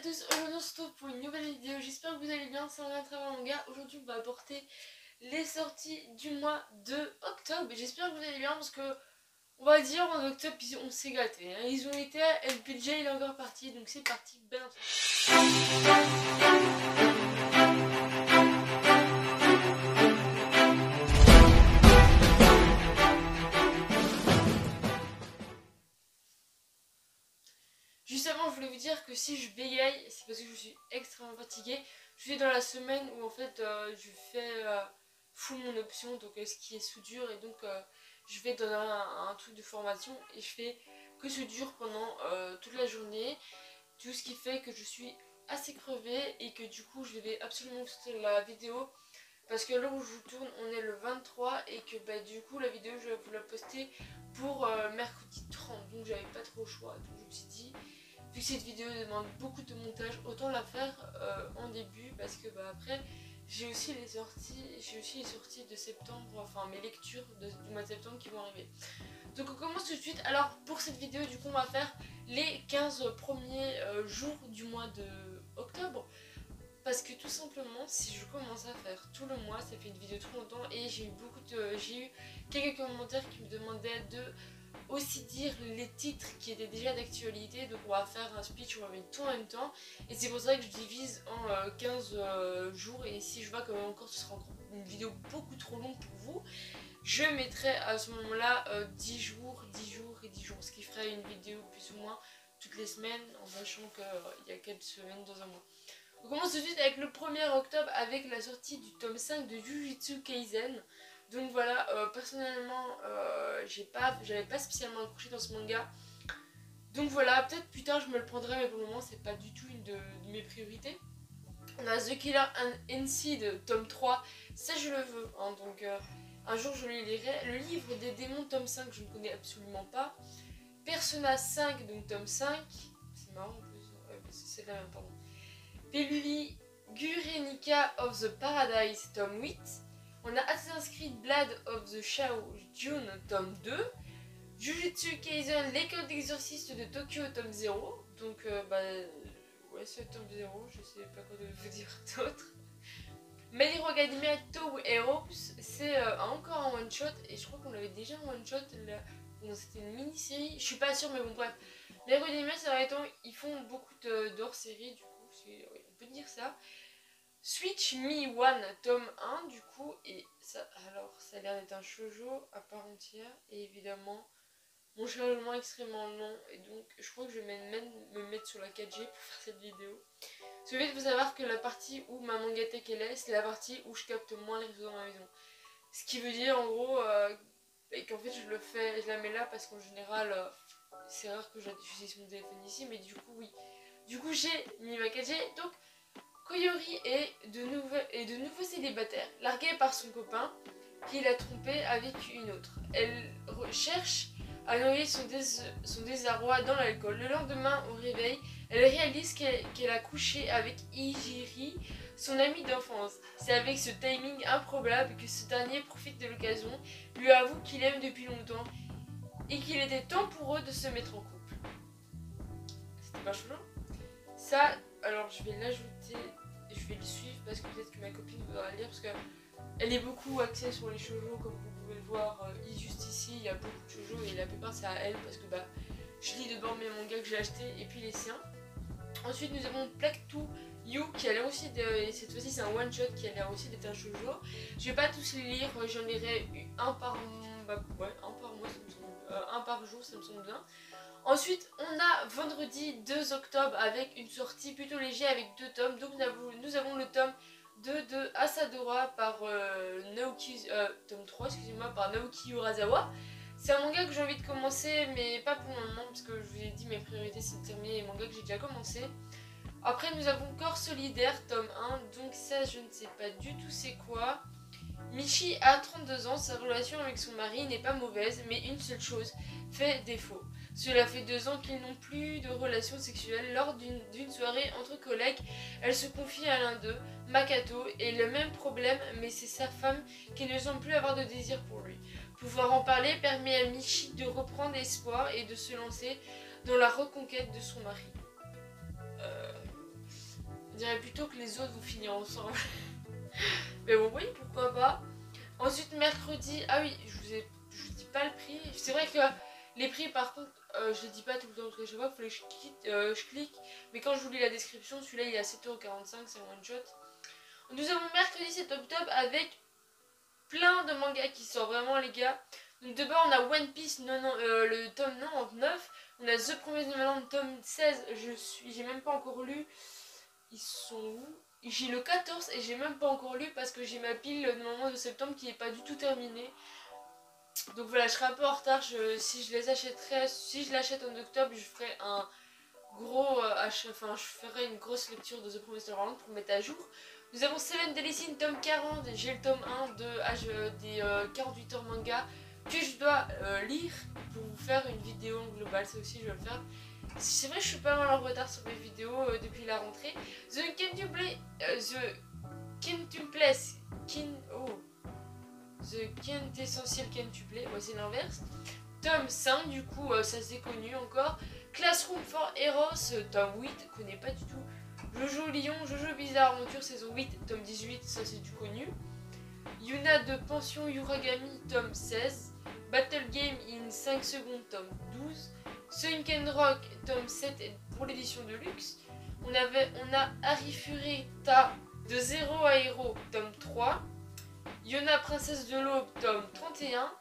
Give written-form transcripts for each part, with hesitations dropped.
tous, aujourd'hui on se retrouve pour une nouvelle vidéo, j'espère que vous allez bien, c'est un travail manga. Aujourd'hui on va apporter les sorties du mois de octobre et j'espère que vous allez bien parce que on va dire en octobre on s'est gâté, hein. Ils ont été et le budget il est encore parti, donc c'est parti, belle intro. Juste avant, je voulais vous dire que si je bégaye, c'est parce que je suis extrêmement fatiguée. Je suis dans la semaine où en fait je fais full mon option, donc ce qui est soudure, et donc je vais dans un truc de formation et je fais que soudure pendant toute la journée. Tout ce qui fait que je suis assez crevée et que du coup je devais absolument sortir la vidéo. Parce que là où je vous tourne, on est le 23 et que bah, du coup la vidéo je vais vous la poster pour mercredi 30. Donc j'avais pas trop le choix. Donc je me suis dit, vu que cette vidéo demande beaucoup de montage, autant la faire en début parce que bah, après j'ai aussi les sorties de septembre, enfin mes lectures du mois de septembre qui vont arriver. Donc on commence tout de suite. Alors pour cette vidéo du coup on va faire les 15 premiers jours du mois de octobre. Parce que tout simplement, si je commence à faire tout le mois, ça fait une vidéo trop longtemps et j'ai eu quelques commentaires qui me demandaient de aussi dire les titres qui étaient déjà d'actualité. Donc on va faire un speech, on va mettre tout en même temps. Et c'est pour ça que je divise en 15 jours. Et si je vois que encore ce sera encore une vidéo beaucoup trop longue pour vous, je mettrai à ce moment-là 10 jours, 10 jours et 10 jours. Ce qui ferait une vidéo plus ou moins toutes les semaines en sachant qu'il y a 4 semaines dans un mois. On commence tout de suite avec le 1er octobre avec la sortie du tome 5 de Jujutsu Kaisen. Donc voilà, personnellement, j'avais pas spécialement accroché dans ce manga. Donc voilà, peut-être plus tard je me le prendrai, mais pour le moment c'est pas du tout une de mes priorités. On a The Killer and Seed tome 3, ça je le veux, hein, donc un jour je le lirai. Le livre des démons tome 5, je ne connais absolument pas. Persona 5, donc tome 5, c'est marrant en plus, ouais, c'est la même, pardon. Peluli Gurenica of the Paradise tome 8. On a Assassin's Creed Blood of the Shao June tome 2. Jujutsu Kaisen l'école d'exorciste de Tokyo tome 0. Donc ouais c'est tome 0, je sais pas quoi de vous dire d'autre. My Hero Academia Two Heroes, c'est encore un one shot et je crois qu'on l'avait déjà en one shot. Bon, c'était une mini-série, je suis pas sûre mais bon bref. My Hero Academia c'est vrai ils font beaucoup d'hors-série du coup. Oui, on peut dire ça. Switch Me One tome 1 du coup, et ça, alors ça a l'air d'être un shoujo à part entière et évidemment mon chargement est extrêmement long et donc je crois que je vais même me mettre sur la 4G pour faire cette vidéo. Parce que il faut savoir que la partie où ma mangatech elle est, c'est la partie où je capte moins les réseaux dans ma maison. Ce qui veut dire en gros qu'en fait je la mets là parce qu'en général c'est rare que j'utilise mon téléphone ici, mais du coup oui. Du coup j'ai mis ma 4G, donc Koyori est de nouveau célibataire, larguée par son copain qui l'a trompée avec une autre. Elle cherche à noyer son désarroi dans l'alcool. Le lendemain au réveil, elle réalise qu'elle a couché avec Ijiri, son ami d'enfance. C'est avec ce timing improbable que ce dernier profite de l'occasion, lui avoue qu'il aime depuis longtemps et qu'il était temps pour eux de se mettre en couple. C'était pas chaud? Ça, alors je vais l'ajouter, je vais le suivre parce que peut-être que ma copine voudra le lire parce qu'elle est beaucoup axée sur les shoujo comme vous pouvez le voir. Juste ici, il y a beaucoup de shoujo et la plupart c'est à elle parce que je lis dedans mes mangas que j'ai achetés et puis les siens. Ensuite nous avons Plague to You qui a l'air aussi cette fois-ci c'est un one shot qui a l'air aussi d'être un shoujo. Je vais pas tous les lire, j'en lirai un par mois, un par jour ça me semble bien. Ensuite, on a vendredi 2 octobre avec une sortie plutôt léger avec 2 tomes. Donc nous avons le tome 2 de Asadora par tome 3, excusez-moi, par Naoki Urasawa. C'est un manga que j'ai envie de commencer, mais pas pour le moment, parce que je vous ai dit mes priorités c'est de terminer les mangas que j'ai déjà commencé. Après, nous avons Corps Solidaire, tome 1, donc ça je ne sais pas du tout c'est quoi. Michi a 32 ans, sa relation avec son mari n'est pas mauvaise, mais une seule chose fait défaut. Cela fait 2 ans qu'ils n'ont plus de relations sexuelles. Lors d'une soirée entre collègues, elle se confie à l'un d'eux, Makato, et le même problème, mais c'est sa femme qui ne semble plus avoir de désir pour lui. Pouvoir en parler permet à Michi de reprendre espoir et de se lancer dans la reconquête de son mari. Je dirais plutôt que les autres vont finir ensemble. Mais bon, oui, pourquoi pas. Ensuite, mercredi, ah oui, je vous dis pas le prix. C'est vrai que les prix, par contre, je les dis pas tout le temps parce que je sais pas, il fallait que je clique. Mais quand je vous lis la description, celui-là il est à 7,45€, c'est un one shot. Nous avons mercredi 7 octobre avec plein de mangas qui sortent, vraiment les gars. Donc de bas on a One Piece le tome 99, on a The Promised Neverland tome 16, j'ai même pas encore lu. Ils sont où? J'ai le 14 et j'ai même pas encore lu parce que j'ai ma pile normalement de septembre qui est pas du tout terminée. Donc voilà, je serai un peu en retard, si je l'achète en octobre, je ferai un gros enfin je ferai une grosse lecture de The Promised Neverland pour mettre à jour. Nous avons Seven Deadly Sins tome 40, j'ai le tome 1 des 48 heures manga que je dois lire pour vous faire une vidéo globale, ça aussi je vais le faire. C'est vrai que je suis pas mal en retard sur mes vidéos depuis la rentrée. The Quintessential Quintuple, ouais c'est l'inverse. Tome 5 du coup, ça c'est connu encore. Classroom for Heroes, tome 8, connais pas du tout. Jojo Lion, Jojo Bizarre Aventure saison 8, tome 18, ça c'est du connu. Yuna de Pension Yuragami, tome 16. Battle Game in 5 secondes, tome 12. Sunken Rock, tome 7 pour l'édition de luxe. On a Arifureta de 0 à Hero, tome 3. Yona Princesse de l'Aube, tome 31.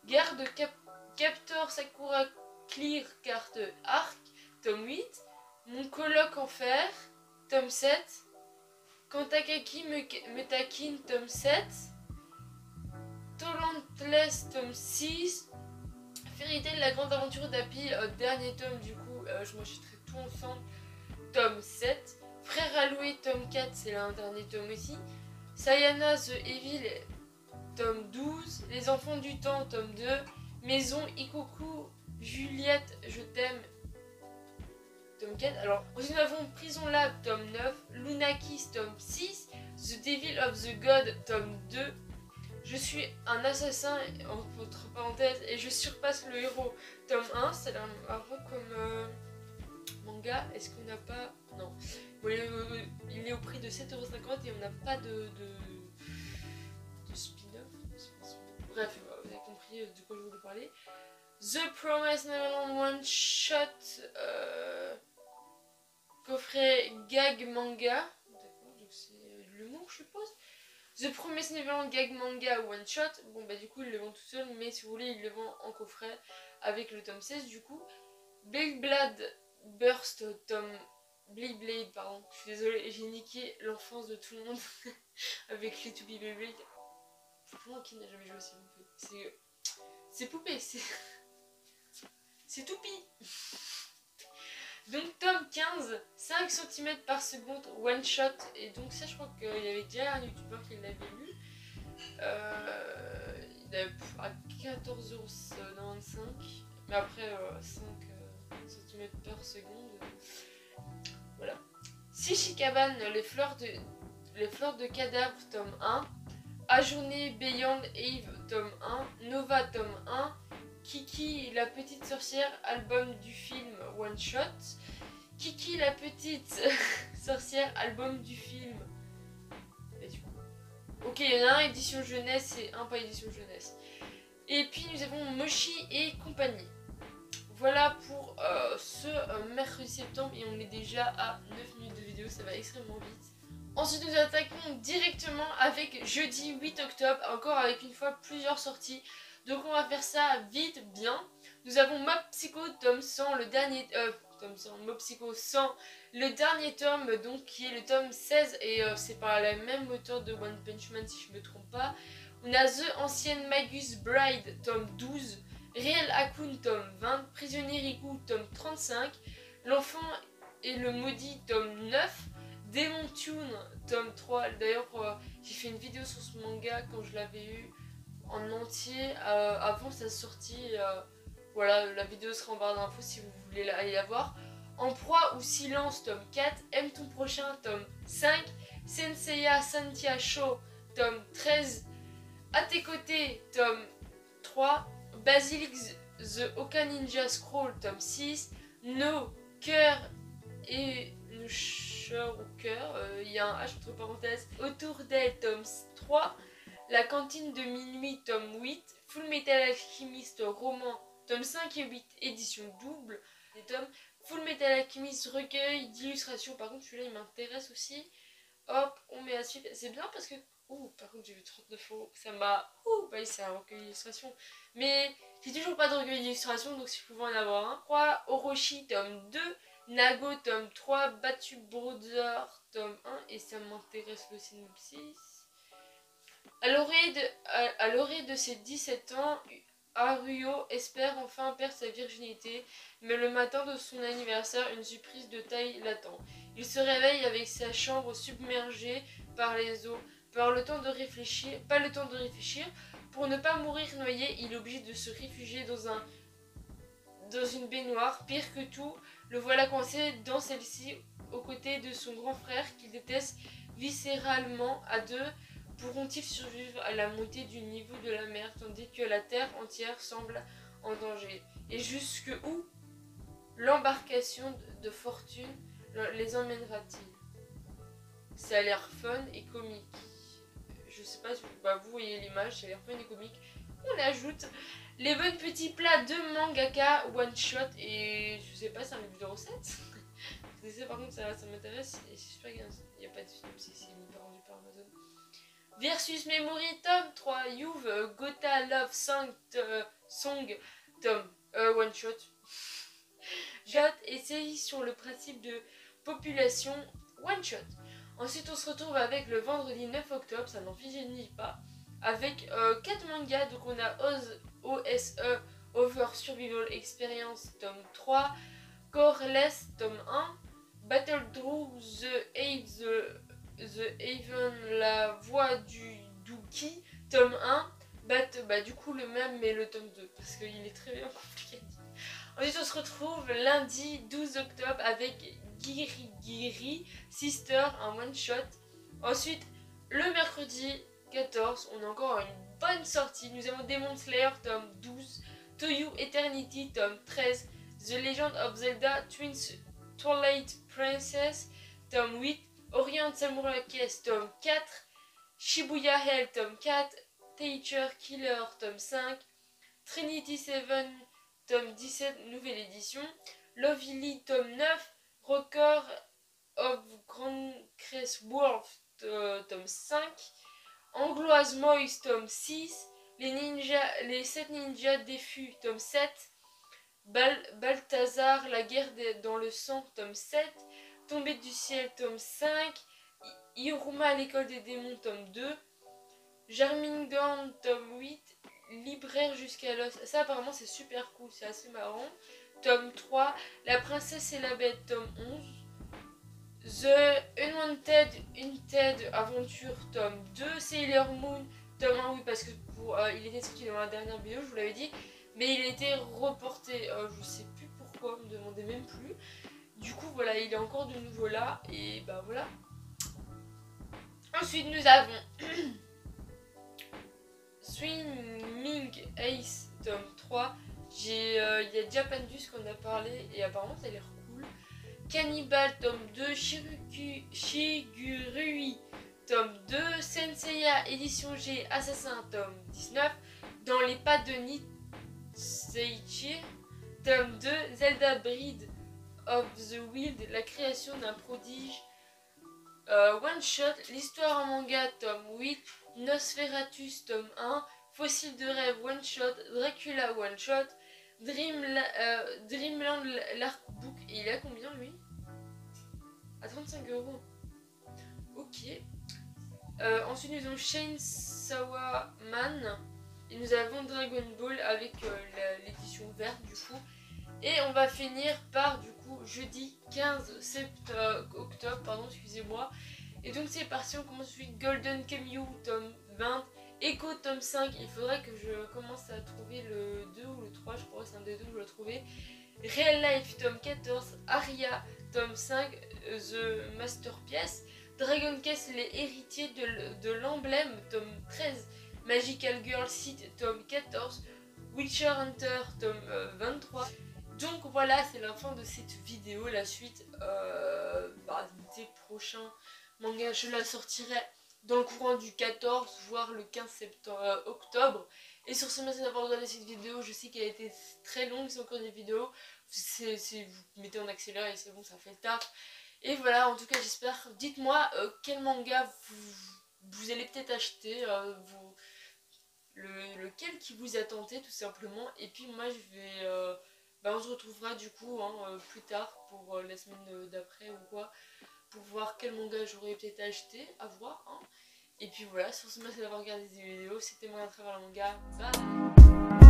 Garde Captor Sakura Clear carte Arc, tome 8. Mon coloc en fer, tome 7. Kantakaki me taquine, tome 7. Talentless, tome 6. Fairy Tail, la grande aventure d'Happy, dernier tome, du coup, je m'achèterai tout ensemble, tome 7. Frère Alloué, tome 4, c'est là un dernier tome aussi. Sayana the Evil, tome 12. Les enfants du temps, tome 2. Maison Ikoku, Juliette, je t'aime, tome 4. Alors, ensuite nous avons Prison Lab, tome 9. Lunakis, tome 6. The Devil of the God, tome 2. Je suis un assassin, entre parenthèses, et je surpasse le héros, tome 1. C'est un peu comme manga. Est-ce qu'on n'a pas... Non. Bon, il est au prix de 7,50€ et on n'a pas de spin-off. Bref, vous avez compris de quoi je voulais parler. The Promised Neverland One Shot, coffret gag manga. D'accord, donc c'est de l'humour, je suppose. The Promised Neverland gag manga one shot. Bon bah du coup ils le vendent tout seul, mais si vous voulez ils le vendent en coffret avec le tome 16 du coup. Blade Blade Burst tome... Blade, pardon. Je suis désolée, j'ai niqué l'enfance de tout le monde avec les To Be Beyblade. Pour moi qui n'a jamais joué à ces poupées. C'est poupée, c'est toupie. Donc tome 15, 5 cm par seconde, one shot. Et donc ça je crois qu'il y avait déjà un youtubeur qui l'avait lu. Il avait à 14,95€. Mais après 5 cm par seconde. Voilà. Shishikaban, les fleurs de cadavre, tome 1. Ajourné Beyond Eve, tome 1. Nova, tome 1. Kiki la petite sorcière, album du film one shot. Kiki la petite sorcière, album du film. Et du coup. Ok, il y en a un édition jeunesse et un pas édition jeunesse. Et puis nous avons Moshi et compagnie. Voilà pour ce mercredi septembre et on est déjà à 9 minutes de vidéo, ça va extrêmement vite. Ensuite nous attaquons directement avec jeudi 8 octobre, encore avec une fois plusieurs sorties. Donc on va faire ça vite, bien. Nous avons Mob Psycho tome 100, le dernier... tome 100, Mob Psycho 100, le dernier tome, donc qui est le tome 16 et c'est par la même auteur de One Punch Man si je me trompe pas. On a The Ancienne Magus Bride, tome 12, Real Hakun, tome 20, Prisonnier Riku, tome 35, L'Enfant et le Maudit, tome 9, Demon Tune, tome 3. D'ailleurs, j'ai fait une vidéo sur ce manga quand je l'avais eu en entier avant sa sortie. Voilà, la vidéo sera en barre d'infos si vous voulez aller la voir. En proie ou silence, tome 4, Aime ton prochain, tome 5, Senseiya Santia Show, tome 13, À tes côtés, tome 3, Basilisk The Oka Ninja Scroll, tome 6, No, Cœur et Slasher au cœur, il y a un H entre parenthèses. Autour d'elle, tome 3. La cantine de minuit, tome 8. Full Metal Alchemist roman, tome 5 et 8, édition double. Des tomes Full Metal Alchemist recueil d'illustrations. Par contre, celui-là, il m'intéresse aussi. Hop, on met à suivre. C'est bien parce que... Ouh, par contre, j'ai vu 39 euros. Ça m'a... Ouh, bah oui, c'est un recueil d'illustrations. Mais j'ai toujours pas de recueil d'illustrations, donc si je pouvais en avoir un. 3, Orochi, tome 2. Nago, tome 3. Battu Brother, tome 1. Et ça m'intéresse le synopsis. À l'orée de ses 17 ans, Haruo espère enfin perdre sa virginité, mais le matin de son anniversaire, une surprise de taille l'attend. Il se réveille avec sa chambre submergée par les eaux. Pas le temps de réfléchir. Pour ne pas mourir noyé, il est obligé de se réfugier dans une baignoire. Pire que tout, le voilà coincé dans celle-ci aux côtés de son grand frère qu'il déteste viscéralement. À deux, pourront-ils survivre à la montée du niveau de la mer tandis que la terre entière semble en danger? Et jusque où l'embarcation de fortune les emmènera-t-il? Ça a l'air fun et comique. Je sais pas si vous voyez l'image, ça a l'air fun et comique. On ajoute les bons petits plats de mangaka one shot et je sais pas, c'est un livre de recettes. Par contre, ça m'intéresse et j'espère qu'il n'y a pas de synopsis, c'est mis par rendu par Amazon. Versus Memory, tome 3, You've Gotha Love Song, tome one shot. Jot essaye sur le principe de population one shot. Ensuite, on se retrouve avec le vendredi 9 octobre, ça n'en finit pas, avec 4 mangas. Donc, on a OSE Over Survival Experience, tome 3, Coreless, tome 1, Battle Drew, The Haven, La Voix du Dookie, tome 1, du coup le même mais le tome 2, parce qu'il est très bien compliqué. Ensuite, on se retrouve lundi 12 octobre avec Giri Sister, un one shot. Ensuite, le mercredi 14, on a encore une bonne sortie. Nous avons Demon Slayer, tome 12, Toyu Eternity, tome 13, The Legend of Zelda Twilight Princess, tome 8, Orient Samurai Case, tome 4, Shibuya Hell, tome 4, Teacher Killer, tome 5, Trinity 7, tome 17, nouvelle édition, Lovely, tome 9, Record of Grand Crest World, tome 5, Angloise Moise, tome 6, les 7 ninjas défus, tome 7, Balthazar, la guerre dans le sang, tome 7, Tombée du ciel, tome 5, Iruma à l'école des démons, tome 2, Jarmingorn, tome 8, Libraire jusqu'à l'os. Ça apparemment c'est super cool, c'est assez marrant. Tome 3, La princesse et la bête, tome 11, The Unwanted Aventure, tome 2, Sailor Moon, tome 1, oui parce que il était sorti dans la dernière vidéo, je vous l'avais dit, mais il a été reporté, je sais plus pourquoi, me demandez même plus. Du coup voilà, il est encore de nouveau là, et bah voilà. Ensuite nous avons Swimming Ace, tome 3. Il y a Japandus qu'on a parlé, et apparemment ça a l'air cool. Cannibal, tome 2, Shigurui, tome 2, Senseiya, édition G, Assassin, tome 19, Dans les pas de Nitseichi, tome 2, Zelda Breath of the Wild, la création d'un prodige, one shot, l'histoire en manga, tome 8, Nosferatus, tome 1, Fossile de rêve, one shot, Dracula, one shot, Dreamland, l'artbook, et il a combien lui? À 35 €. Ok. Ensuite nous avons Chainsaw Man et nous avons Dragon Ball avec l'édition verte du coup. Et on va finir par du coup jeudi 15 octobre, pardon, excusez-moi. Et donc c'est parti, on commence avec Golden Kamuy tome 20, Echo tome 5, il faudrait que je commence à trouver le 2 ou le 3, je crois que c'est un des deux que je dois trouver. Real Life tome 14, Aria tome 5, The Masterpiece, Dragon Quest les héritiers de l'emblème tome 13, Magical Girl Seed tome 14, Witcher Hunter tome 23, Donc voilà, c'est la fin de cette vidéo. La suite des prochains mangas, je la sortirai dans le courant du 14 voire le 15 octobre. Et sur ce, merci d'avoir regardé cette vidéo. Je sais qu'elle a été très longue, c'est encore des vidéos. Vous mettez en accéléré et c'est bon, ça fait le taf. Et voilà, en tout cas j'espère. Dites-moi quel manga vous allez peut-être acheter, lequel qui vous a tenté tout simplement. Et puis moi je vais... on se retrouvera du coup plus tard pour la semaine d'après ou quoi. Pour voir quel manga j'aurais peut-être acheté, à voir. Et puis voilà, sur ce, merci d'avoir regardé cette vidéo. C'était moi à travers le manga. Bye.